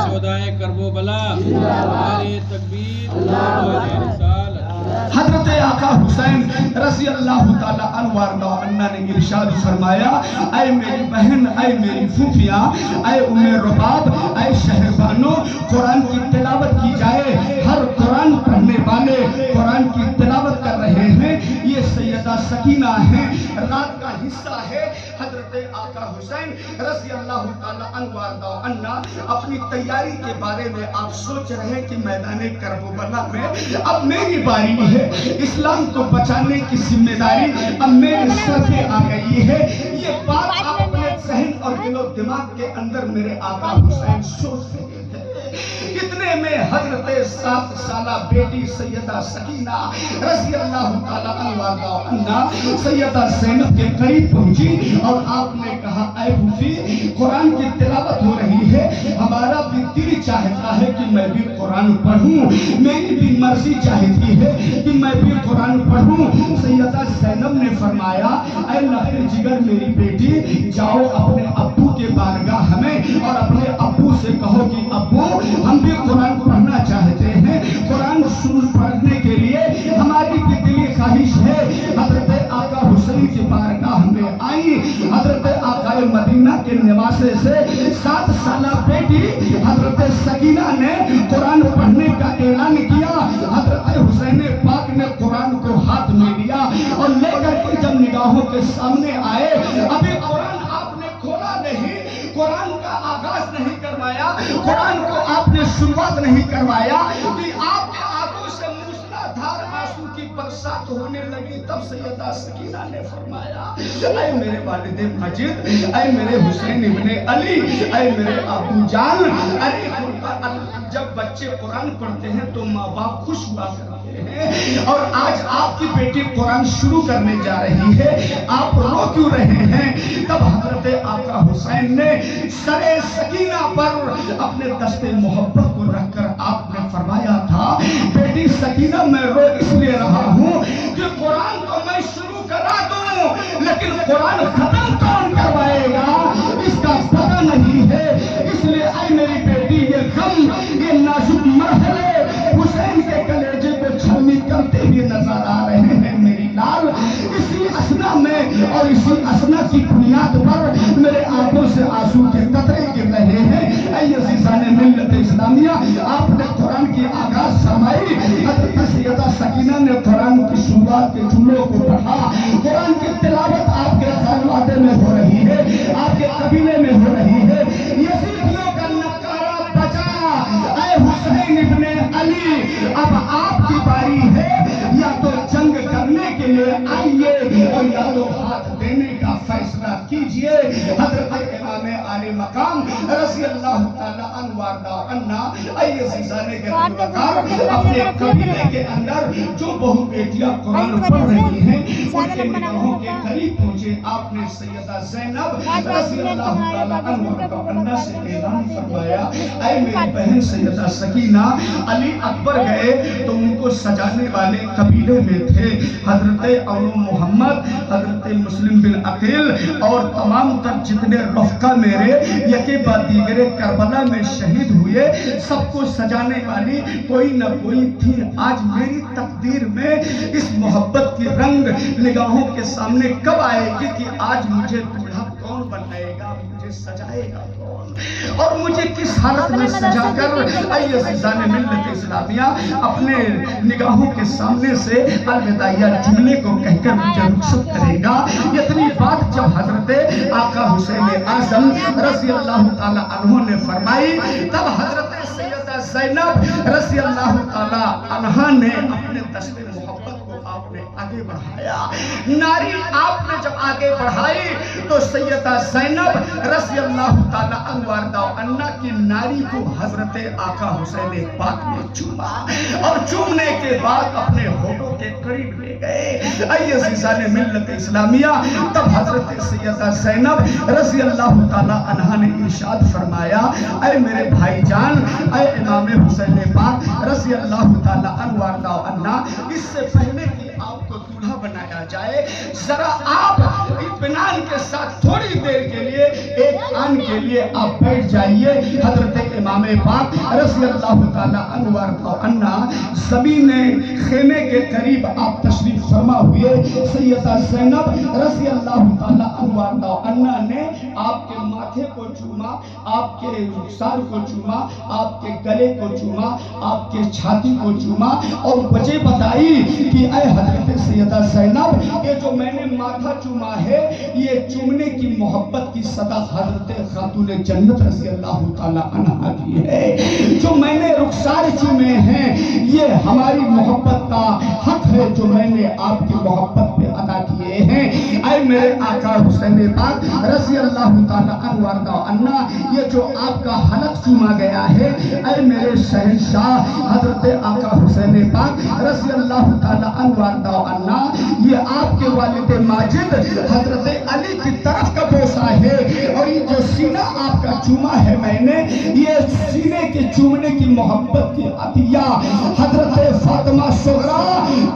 शोदाए करबो बला, नारे तकबीर, नारे रिसालत। حضرت آقا حسین رضی اللہ تعالیٰ عنہ وارضہ عنہ نے ارشاد فرمایا، اے میری بہن، اے میری پھوپھیاں، اے ام رباب، اے شہربانوں، قرآن کی تلاوت کی جائے۔ ہر قرآن پڑھنے والے قرآن کی تلاوت کر رہے ہیں۔ یہ سیدہ سکینہ ہیں، رات کا حصہ ہے۔ حضرت آقا حسین رضی اللہ تعالیٰ عنہ وارضہ عنہ اپنی تیاری کے بارے میں آپ سوچ رہے ہیں کہ میدان کربلا میں اب میری باری ہے، اسلام کو بچانے کی ذمہ داری اب میرے سر پہ آ گئی ہے۔ یہ بات آپ اپنے ذہن اور دل و دماغ کے اندر میرے آقا حسین سوچ رہے تھے۔ اتنے میں حضرت 7 سالہ بیٹی سیدہ سکینہ رضی اللہ تعالیٰ عنہ سیدہ زینب کے قریب پہنچی اور آپ نے کہا، اے پھوپھی، قرآن کی تلاوت ہو رہی ہے، ہمارا بھی دل چاہتا ہے کہ میں بھی قرآن پڑھوں، میری بھی مرضی چاہتی ہے کہ میں بھی قرآن پڑھوں۔ سیدہ زینب نے فرمایا، اے لہر جگر میری بیٹی، جاؤ اپنے ابو کے بارگاہ میں اور اپنے ابو سے کہو کہ ابو ہم بھی قرآن پڑھنا چاہتے ہیں، قرآن پڑھنے کے لیے ہماری بھی دلی خواہش ہے۔ حضرت آقا حسین کی بارگاہ میں آئی۔ حضرت آقا مدینہ کے نواسے سے 7 سالہ بیٹی حضرت سکینہ نے قرآن پڑھنے کا اعلان کیا۔ حضرت حسین پاک نے قرآن کو ہاتھ میں لیا اور لے کر کے جب نگاہوں کے سامنے آئے، ابھی قرآن آپ نے کھولا نہیں، قرآن کا آغاز نہیں کروایا، قرآن کو آپ نے شروعات نہیں کروایا کہ آپ کے آنکھوں سے موسلا دھار آنسو کی برسات ہونے لگی۔ تب سیدہ سکینہ نے فرمایا، اے میرے والد ماجد، اے میرے حسین ابن علی، اے میرے ابو جان، ارے جب بچے قرآن پڑھتے ہیں تو ماں باپ خوش ہوا کرتے ہیں، اور آج آپ کی بیٹی قرآن شروع کرنے جا رہی ہے، آپ رو کیوں رہے ہیں؟ تب حضرت آقا حسین نے سر سکینہ پر اپنے دست محبت کو رکھ کر آپ نے فرمایا تھا، بیٹی سکینہ، میں رو اس لیے رہا ہوں کہ قرآن کو میں شروع کرا دوں، لیکن قرآن ختم کون کروائے گا اس کا پتہ نہیں ہے۔ اس لیے اے میری بیٹی، یہ غم، یہ نازک مرحلے حسین کے کلیجے پہ چھلنی کرتے ہوئے نظر آ رہے ہیں میری لال۔ اسی اسنا میں اور اسی اسنا کی بنیاد پر میرے آنکھوں سے آنسو کے قطرے گر رہے ہیں۔ اے عزیزان ملت اسلامیہ، آپ نے قرآن کی آغاز فرمائی، حضرت سیدہ سکینہ نے قرآن کی شروعات کے جملوں کو پڑھا، قرآن کی تلاوت آپ کے خانوادے میں ہو رہی ہے، آپ کے قبیلے میں ہو رہی ہے۔ یزیدیوں کا نکارہ بجا، اے حسین ابن علی، اب آپ کی باری ہے، یا تو جنگ کرنے کے لیے آئیے اور یا تو ہاتھ دینے کا فیصلہ کیجئے۔ حضرت امام عالی مقام رضی اللہ تعالیٰ عنہ وارضہ عنہ، اے عزیزان گرامی وقار، اپنے قبیلے کے اندر جو بہو بیٹیاں قرآن پڑھ رہی ہیں ان کے نگاہوں کے قریب پہنچے، آپ نے سیدہ زینب رضی اللہ تعالیٰ عنہ وارضہ عنہ سے اعلان فرمایا، اے میری بہن سیدہ سکینہ، علی اکبر گئے تو ان کو سجانے والے قبیلے میں تھے حضرت علو محمد، حضرت مسلم بن عقیل اور تمام تر جتنے رفقا میرے یکے بعد دیگرے کربلا میں شہید ہوئے، سب کو سجانے والی کوئی نہ کوئی تھی۔ آج میری تقدیر میں اس محبت کی رنگ نگاہوں کے سامنے کب آئے گی کہ آج مجھے دولہا کون بنائے گا، مجھے سجائے گا کون، اور مجھے کس حالت میں سجا کر اے عزیزان ملت اسلامیہ اپنے نگاہوں کے سامنے سے الوداعیہ جملے کو کہہ کر مجھے رخصت کرے گا۔ اتنی بات جب حضرت آقا حسین اعظم رضی اللہ تعالیٰ عنہ نے فرمائی، تب حضرت سیدہ زینب رضی اللہ تعالیٰ عنہ نے اپنے دست محبت کو آپ نے آگے بڑھایا۔ ناری آپ نے جب آگے بڑھائی تو سیدہ زینب رضی اللہ تعالیٰ عنہ کی ناری کو حضرت آقا حسین پاک نے چوما، اور چومنے کے بعد اپنے ہونٹوں کے قریب لے گئے۔ اے عزیزان ملت اسلامیہ، تب حضرت سیدہ زینب رضی اللہ تعالیٰ عنہ نے ارشاد فرمایا، اے میرے بھائی جان، اے امام حسین پاک رضی اللہ تعالیٰ عنہ، اس سے پہلے کہ آپ کو دولہا بنایا جائے، ذرا آپ इत्मीनान के साथ थोड़ी देर के लिए, एक आन के लिए आप बैठ जाइए। हजरत इमाम पाक रज़ी अल्लाह ताला अन्हु अन्ना ज़मीन खेमे के करीब आप तशरीफ फरमा हुए। सैयदा ज़ैनब रज़ी अल्लाह ताला अन्हा ने आपके माथे को चूमा, आपके रुखसार को चूमा, आपके गले को चूमा, आपके छाती को चूमा और वजह बताई कि ऐ हजरत सैयदा ज़ैनब, ये जो मैंने माथा चूमा है ये चूमने की मोहब्बत की सदा हजरत खातून जन्नत रज़ी अल्लाह ताला अन्हा की है। जो मैंने रुखसार चूमे हैं ये हमारी मोहब्बत का हक है जो मैंने आपकी मोहब्बत पे अदा किए हैं। ऐ मेरे आका हुसैन पाक रज़ी अल्लाह ताला अन्हा, ये जो आपका हलक चूमा गया है, ऐ मेरे शहंशाह हजरत आका हुसैन पाक रज़ी अल्लाह ताला अन्हा, ये आपके वालिद माजिद हजरत अली की तरफ का बोसा है। और ये जो सीना आपका चूमा है मैंने, ये सीने के चूमने की मोहब्बत की अतिया हजरत फातिमा सुगरा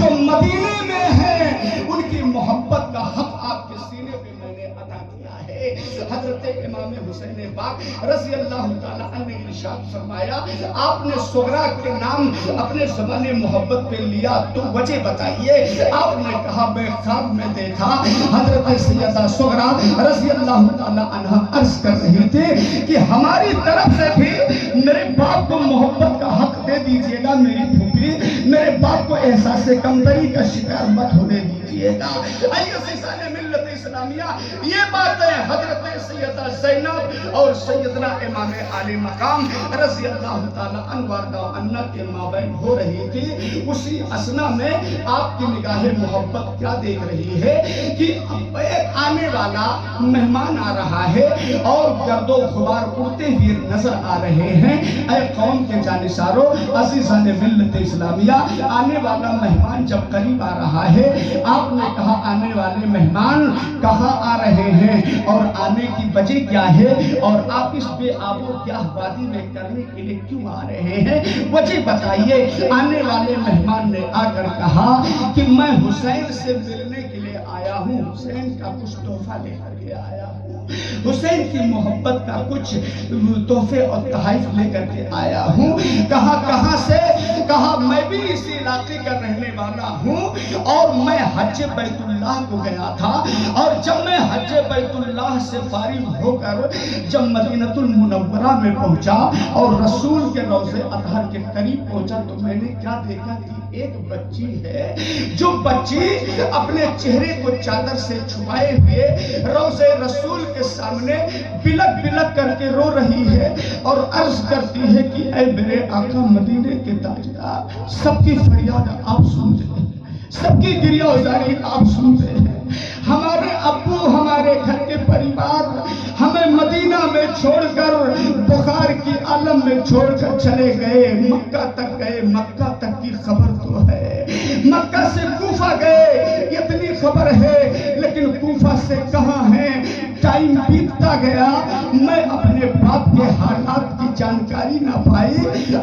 जो मदीने में है उनकी मोहब्बत का हक आपके सीने पे मैंने अदा किया है। हजरत इमाम हुसैन पाक रज़ी अल्लाह ताला अन्हु ने इरशाद फरमाया, आपने सुगरा के नाम अपने ज़बाने मोहब्बत पे लिया तो वजह बताइए। आपने कहा मैं ख्वाब में देखा हजरत सैयदा सुगरा रज़ी अल्लाह ताला अन्हा अर्ज कर रही थी कि हमारी तरफ से भी मेरे बाप को मोहब्बत का हक दे दीजिएगा। मेरी फूफी मेरे बाप को एहसास कमतरी का शिकार मत होने दीजिएगा। मिल्लत इस्लामिया, ये बातें हजरत सैयदा ज़ैनब और सैयदना इमाम आले मकाम रज़ी अल्लाह ताला अन्हा के माबैन हो रही थी। उसी असना में आपकी निगाहे मोहब्बत क्या देख रही है कि एक आने वाला मेहमान आ रहा है और गर्दो गुबार उड़ते हुए नजर आ रहे हैं। ऐ कौम के जानिसारो, अज़ीज़ाने मिल्लत इस्लामिया, आने वाला मेहमान जब करीब आ रहा है, आपने कहा आने वाले मेहमान कहाँ आ रहे हैं और आने की वजह क्या है और आप इस पे आबो क्या वादी में करने के लिए क्यों आ रहे हैं, वजह बताइए। आने वाले मेहमान ने आकर कहा कि मैं हुसैन से मिलने के लिए आया हूँ, हुसैन का कुछ तोहफा लेकर के आया हूँ, हुसैन की मोहब्बत का कुछ तोहफे और तोहफे लेकर के आया हूँ। कहा कहाँ से? कहा मैं भी इसी इलाके का रहने वाला हूँ और मैं हज बैतुल्लाह को गया था और जब मैं हज बैतुल्लाह से फारिग होकर जब मदीनतुल मुनव्वरा में पहुंचा और रसूल के रोज़े अतहर के करीब पहुंचा तो मैंने क्या देखा कि एक बच्ची है जो बच्ची अपने चेहरे को चादर से छुपाए हुए रोज़े रसूल के सामने बिलक बिलक करके रो रही है और अर्ज करती है कि ऐ मेरे आका मदीने के ताजदार, सबकी फरियाद आप सुनते हैं, सबकी गिरियाज़ारी आप सुनते हैं। हमारे अब्बू हमारे घर के परिवार हमें मदीना में छोड़कर बुखार की आलम में छोड़कर चले गए, मक्का तक गए, मक्का तक की खबर तो है, मक्का से कूफा गए इतनी खबर है, लेकिन कूफा से कहाँ है। टाइम बीतता गया, मैं अपने बाप के हालात की जानकारी ना पाई।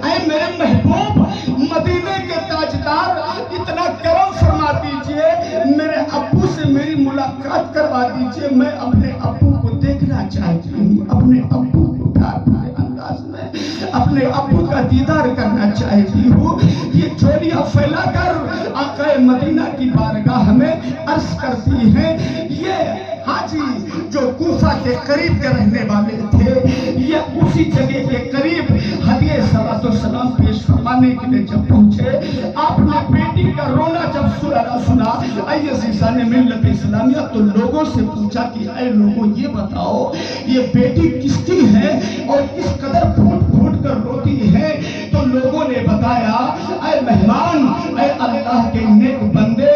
ऐ मेरे महबूब मदीने के ताजदार, इतना करम फरमा दीजिए, मेरे अब्बू से मेरी मुलाकात करवा दीजिए, मैं अपने अब्बू को देखना चाहती हूँ, अपने अब्बू को प्यार भरे अंदाज में अपने अब्बू का दीदार करना चाहती हूँ। ये झोलियाँ फैलाकर आका मदीना की बारगाह में अर्ज करती हैं। ये हाजी जो कूफा के करीब के रहने वाले थे, ये उसी जगह के करीब हदिये सलाम पेश फरमाने के लिए जब पहुंचे, आपने बेटी का रोना जब सुना, आइए अज़ीज़ाने मिल्लत इस्लामिया, तो लोगों से पूछा कि ऐ लोगों ये बताओ ये बेटी किसकी है और किस कदर फूट फूट कर रोती है। तो लोगों ने बताया, ऐ मेहमान, ऐ अल्लाह के नेक बंदे,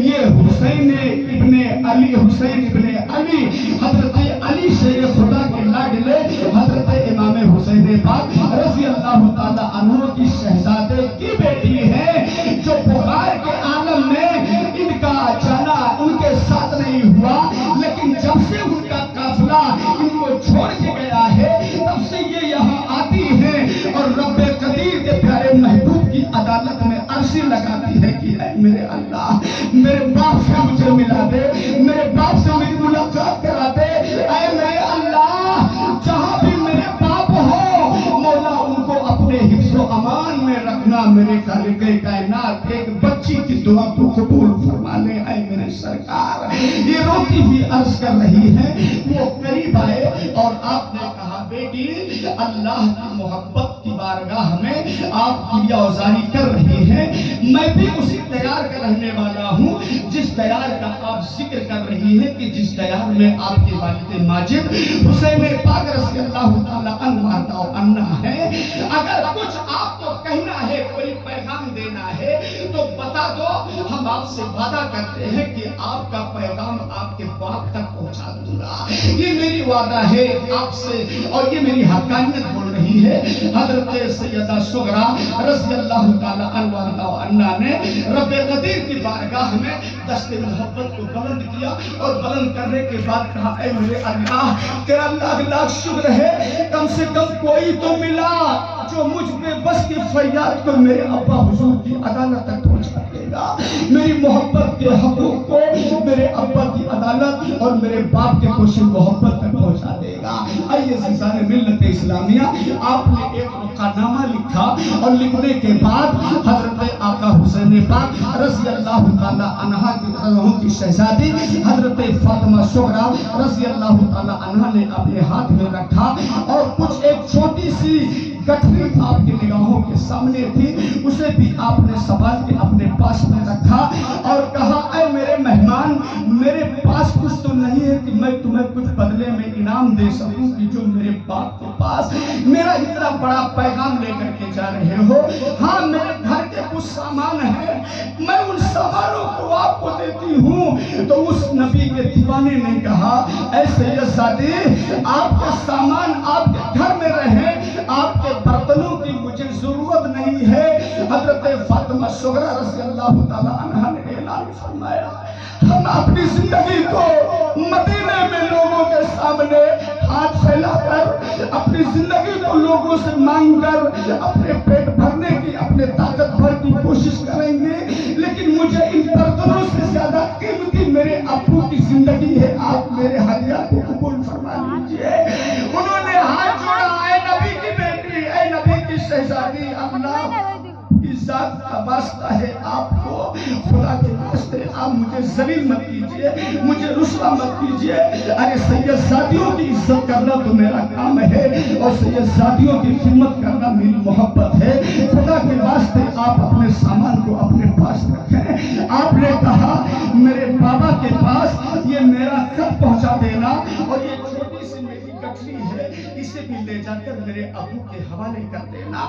ये हुसैन इब्ने अली, हुसैन इब्ने अली, हजरत अली शेर खुदा के लाडले हजरत इमाम हुसैन पाक रज़ी अल्लाह ताला अन्हु की शहजादे की बेटी है, जो बुखार के आलम में इनका जाना उनके साथ नहीं हुआ, लेकिन जब से उनका काफिला इनको छोड़ के गया है तब से ये यहाँ आती है और रब्बे कदीर के प्यारे महबूब की अदालत में अर्ज़ी लगाती है कि ऐ मेरे अल्लाह, मेरे बाप से मुझे मिला दे, मेरे बाप से मेरी मुलाकात हिफ्ज़ अमान में रखना मेरे खालिक़े कायनात। एक बच्ची की दुआ को कबूल फरमा ले ऐ मेरे सरकार। ये रोती हुई अर्ज कर रही है, वो करीब आए और आपने कहा बेटी अल्लाह की मोहब्बत की बारगाह में आप क्रिया औजारी कर रही हैं, मैं भी उसी दयार का रहने वाला हूँ जिस दयार का आप जिक्र कर रही हैं कि जिस दयार में आपके वालिद माजिद हुसैन पाक रज़ियल्लाहु ताला अन्ना है। अगर कुछ आपको कहना है, कोई पैगाम देना है तो बता दो, हम आपसे वादा करते हैं कि आपका पैगाम आपके बाप तक पहुंचा दूंगा। ये मेरी वादा है आपसे और ये मेरी हकानियत बोल रही है। हजरत सैयदा सुगरा रज़ियल्लाहु ताला अन्हा ने रब्बे कदीर की बारगाह में दस्ते मोहब्बत को बुलंद किया और बुलंद करने के बाद कहा, ऐ मेरे अल्लाह तेरा लाख लाख शुक्र है, कम से कम कोई तो मिला जो मुझ पे बस की फरियाद को मेरे अब्बा हुजूर की अदालत तक पहुंचा देगा। मेरी मोहब्बत के हकूक को मेरे अब्बा की अदालत और मेरे बाप के खुशी मोहब्बत तक पहुंचा देगा। आइए सिलसिले मिल्लत इस्लामिया, आपने एक रुकानामा लिखा और लिखने के बाद हजरत आका हुसैन पाक रज़ियल्लाहु ताला अन्हा की शहजादी हजरत फातिमा सुगरा रज़ियल्लाहु ताला अन्हा ने अपने हाथ में रखा और कुछ एक छोटी सी गठरी आपकी निगाहों के सामने थी, उसे भी आपने संभाल के अपने पास में रखा और कहा, ऐ मेरे मेहमान, मेरे पास कुछ तो नहीं है कि मैं तुम्हें कुछ बदले में इनाम दे सकूं कि जो मेरे बाप के पास मेरा इतना बड़ा पैगाम लेकर के जा रहे हो। हाँ, मेरे घर के कुछ सामान है, मैं उन सामानों को आपको देती हूँ। तो उस नबी के दीवाने ने कहा, ऐ सैयदजादी, आपके सामान आपके घर में रहे, आपके बर्तनों की मुझे जरूरत नहीं है। हजरत फातिमा सुगरा रज़ियल्लाहु ताला अन्हा ने ऐलान फरमाया, हम अपनी जिंदगी को मदीने में लोगों के सामने हाथ फैलाकर अपनी जिंदगी को लोगों से मांगकर अपने पेट भरने की, अपने ताकत भर की कोशिश करेंगे, लेकिन मुझे इन बर्तनों से ज्यादा कीमती मेरे अब्बू की जिंदगी है। आप मेरे हदिया को कबूल फरमा लीजिए। उन्होंने हाथ जोड़ा, ऐ नबी की बेटी, ऐ नबी की शहजादी, अल्लाह इज्जत का वास्ता है आपको, खुदा के वास्ते आप मुझे जलील मत कीजिए, मुझे रुसवा मत कीजिए। अरे सैयदजादियों की इज्जत करना तो मेरा काम है और सैयदजादियों की खिदमत करना मेरी मोहब्बत है। खुदा के वास्ते आप अपने सामान को अपने पास रखें। आपने कहा मेरे बाबा के पास ये मेरा खत पहुंचा देना और ये छोटी सी मेरी गठरी है, इसे भी ले जाकर मेरे अबू के हवाले कर देना।